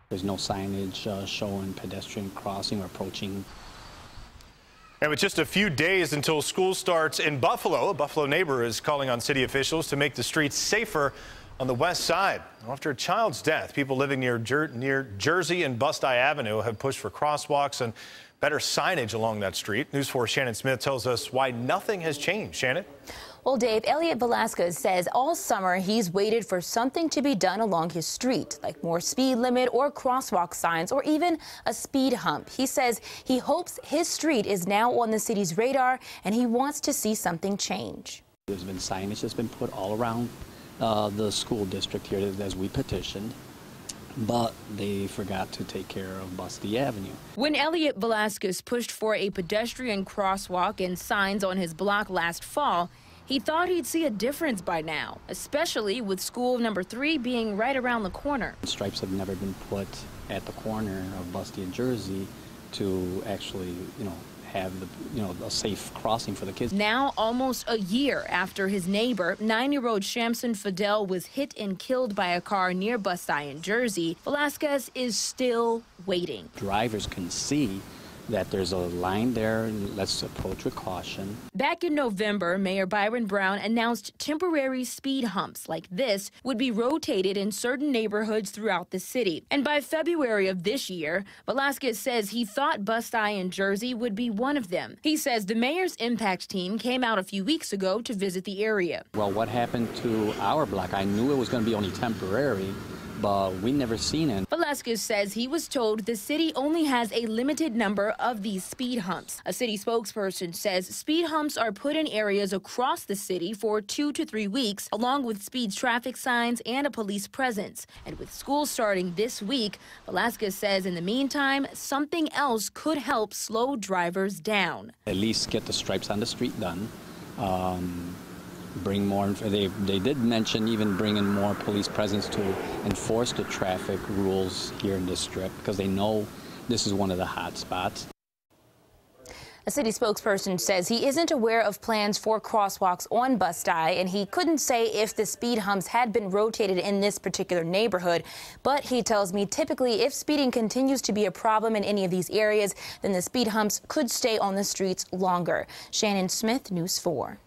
There's no signage showing pedestrian crossing or approaching. And with just a few days until school starts in Buffalo, a Buffalo neighbor is calling on city officials to make the streets safer on the west side. After a child's death, people living near Jersey and Busti Avenue have pushed for crosswalks and better signage along that street. News 4's Shannon Smith tells us why nothing has changed. Shannon? Well, Dave, Elliot Velasquez says all summer he's waited for something to be done along his street, like more speed limit or crosswalk signs or even a speed hump. He says he hopes his street is now on the city's radar and he wants to see something change. There's been signage that's been put all around the school district here as we petitioned, but they forgot to take care of Busti Avenue. When Elliot Velasquez pushed for a pedestrian crosswalk and signs on his block last fall, he thought he'd see a difference by now, especially with school number 3 being right around the corner. Stripes have never been put at the corner of Busti and Jersey to actually, have a safe crossing for the kids. Now, almost a year after his neighbor, 9-year-old Shamson Fidel, was hit and killed by a car near Busti in Jersey, Velasquez is still waiting. Drivers can see that there's a line there. Let's approach with caution. Back in November, Mayor Byron Brown announced temporary speed humps like this would be rotated in certain neighborhoods throughout the city. And by February of this year, Velasquez says he thought Busti in Jersey would be one of them. He says the mayor's impact team came out a few weeks ago to visit the area. Well, what happened to our block? I knew it was going to be only temporary, but we never seen it. Velasquez says he was told the city only has a limited number of these speed humps. A city spokesperson says speed humps are put in areas across the city for 2 to 3 weeks, along with speed traffic signs and a police presence. And with school starting this week, Velasquez says in the meantime, something else could help slow drivers down. At least get the stripes on the street done. Bring more. They did mention even bringing more police presence to enforce the traffic rules here in this strip because they know this is one of the hot spots. A city spokesperson says he isn't aware of plans for crosswalks on Busti, and he couldn't say if the speed humps had been rotated in this particular neighborhood. But he tells me typically if speeding continues to be a problem in any of these areas, then the speed humps could stay on the streets longer. Shannon Smith, News 4.